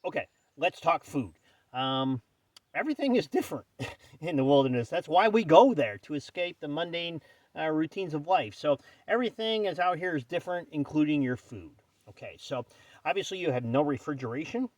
Okay, let's talk food. Everything is different in the wilderness. That's why we go there, to escape the mundane routines of life. So everything is out here is different, including your food. Okay, so obviously you have no refrigeration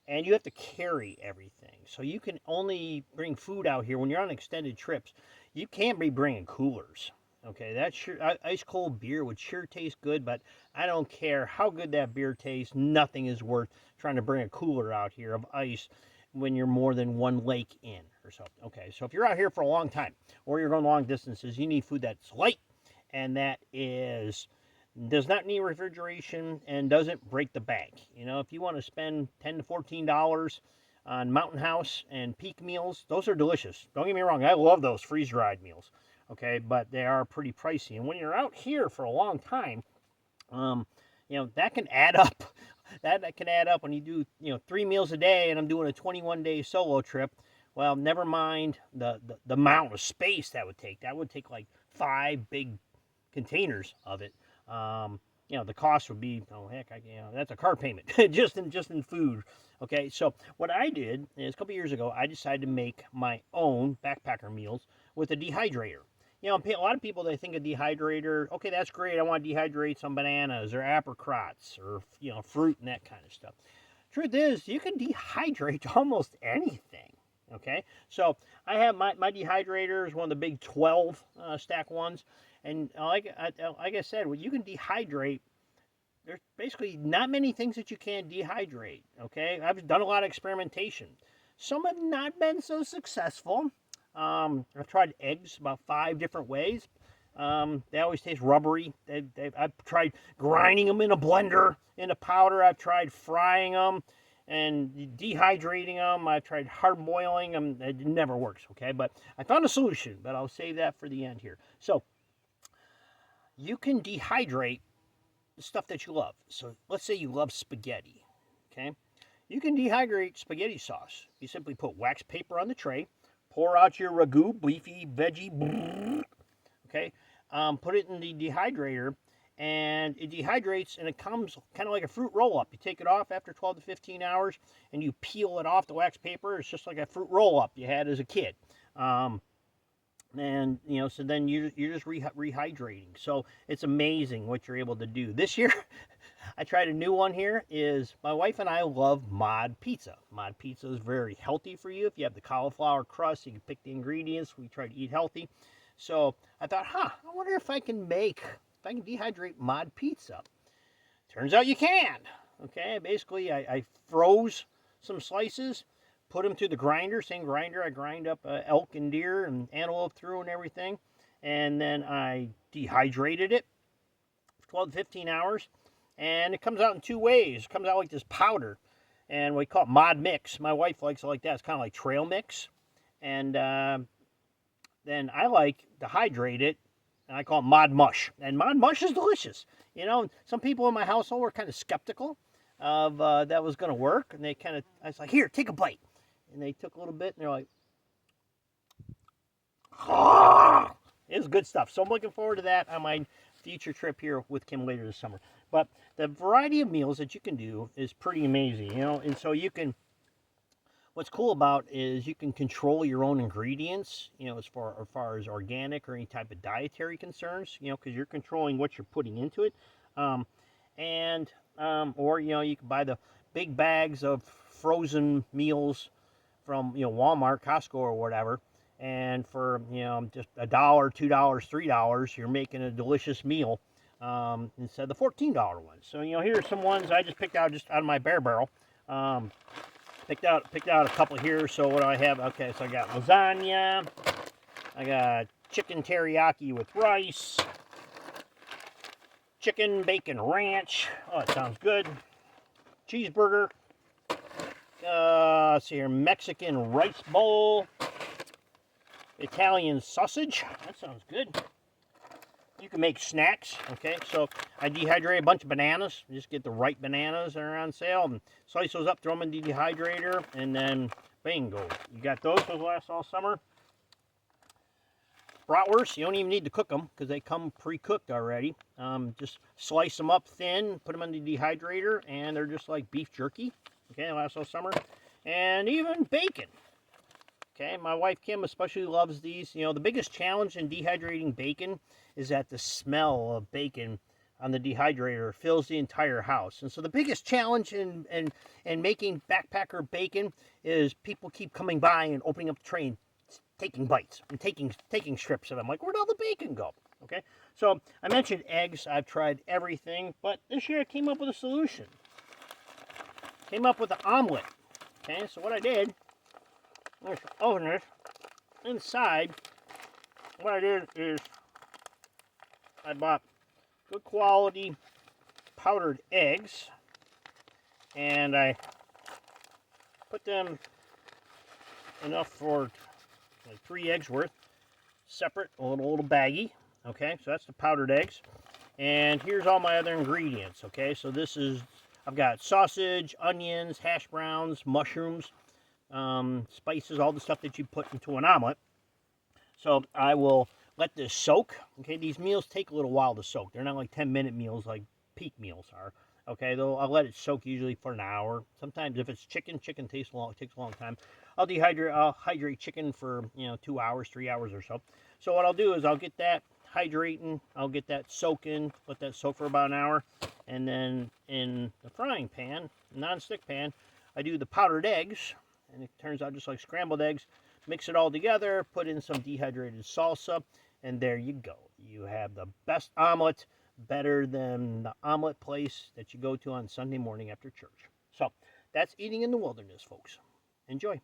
and you have to carry everything. So you can only bring food out here when you're on extended trips. You can't be bringing coolers. Okay, that sure ice cold beer would sure taste good, but I don't care how good that beer tastes. Nothing is worth trying to bring a cooler out here of ice when you're more than one lake in or something. Okay, so if you're out here for a long time or you're going long distances, you need food that's light and that is does not need refrigeration and doesn't break the bank. You know, if you want to spend $10 to $14 on Mountain House and Peak meals, those are delicious. Don't get me wrong, I love those freeze dried meals. Okay, but they are pretty pricey. And when you're out here for a long time, um, that can add up. That can add up when you do 3 meals a day, and I'm doing a 21-day solo trip. Well, never mind the amount of space that would take. That would take like 5 big containers of it. The cost would be, oh heck, that's a car payment just in food. Okay, so what I did is a couple years ago, I decided to make my own backpacker meals with a dehydrator. A lot of people, they think a dehydrator, okay, that's great. I want to dehydrate some bananas or apricots or fruit and that kind of stuff. Truth is, you can dehydrate almost anything. Okay, so I have my dehydrator is one of the big 12 stack ones, and like I said, when you can dehydrate, there's basically not many things that you can't dehydrate. Okay, I've done a lot of experimentation. Some have not been so successful. I've tried eggs about 5 different ways. They always taste rubbery. I've tried grinding them in a blender into powder. I've tried frying them and dehydrating them. I've tried hard boiling them. It never works, okay? But I found a solution, but I'll save that for the end here. So you can dehydrate the stuff that you love. So let's say you love spaghetti, okay? You can dehydrate spaghetti sauce. You simply put wax paper on the tray, pour out your ragu, beefy, veggie, okay? Put it in the dehydrator, and it dehydrates, and it comes kind of like a fruit roll-up. You take it off after 12 to 15 hours, and you peel it off the wax paper. It's just like a fruit roll-up you had as a kid. And so then you're just rehydrating. So it's amazing what you're able to do. This year, I tried a new one here. Is my wife and I love mod pizza. Mod pizza is very healthy for you. If you have the cauliflower crust, you can pick the ingredients. We try to eat healthy. So I thought, I wonder if I can dehydrate mod pizza. Turns out you can. Okay, basically I froze some slices, put them through the grinder, same grinder I grind up elk and deer and antelope through and everything. And then I dehydrated it for 12 to 15 hours. And it comes out in 2 ways. It comes out like this powder. And we call it mod mix. My wife likes it like that. It's kind of like trail mix. And then I like to hydrate it, and I call it mod mush. And mod mush is delicious. Some people in my household were kind of skeptical of that was going to work. And I was like, here, take a bite. And they took a little bit, and they're like, it's good stuff. So I'm looking forward to that on my future trip here with Kim later this summer. But the variety of meals that you can do is pretty amazing, and so what's cool about is you can control your own ingredients, as far as organic or any type of dietary concerns, because you're controlling what you're putting into it. Or you can buy the big bags of frozen meals from Walmart, Costco, or whatever, and for just $1, $2, $3, you're making a delicious meal instead of the $14 ones. So here are some ones I just picked out out of my bear barrel. Picked out a couple here. So what do I have? Okay, so I got lasagna, I got chicken teriyaki with rice, chicken bacon ranch. Oh, that sounds good. Cheeseburger. Let's see here, Mexican rice bowl, Italian sausage. That sounds good. You can make snacks. Okay, so I dehydrate a bunch of bananas. Just get the right bananas that are on sale and slice those up, throw them in the dehydrator, and then bingo, you got those. Those last all summer. Bratwurst, you don't even need to cook them because they come pre-cooked already. Just slice them up thin, put them in the dehydrator, and they're just like beef jerky. okay, last all summer. And even bacon. Okay, my wife Kim especially loves these. You know, the biggest challenge in dehydrating bacon is that the smell of bacon on the dehydrator fills the entire house. And so the biggest challenge in making backpacker bacon is people keep coming by and opening up the tray and taking bites and taking strips of them. Like, where'd all the bacon go? Okay, so I mentioned eggs. I've tried everything, but this year I came up with a solution. Came up with an omelet. Okay, so what I did, let's open this. Inside, what I did is I bought good quality powdered eggs, and I put them enough for like 3 eggs worth, separate, a little baggie. Okay, so that's the powdered eggs, and here's all my other ingredients. Okay, so this is, I've got sausage, onions, hash browns, mushrooms, spices, all the stuff that you put into an omelet. So I will let this soak. Okay, these meals take a little while to soak. They're not like 10-minute meals like peak meals are. Okay, though I'll let it soak usually for an hour. Sometimes if it's chicken takes a long time. I'll hydrate chicken for 2 hours, 3 hours or so. So what I'll do is I'll get that hydrating, I'll get that soaking, let that soak for about an hour, and then in the frying pan, non-stick pan, I do the powdered eggs, and it turns out just like scrambled eggs. Mix it all together, put in some dehydrated salsa, and there you go. You have the best omelet, better than the omelet place that you go to on Sunday morning after church. So that's eating in the wilderness, folks. Enjoy.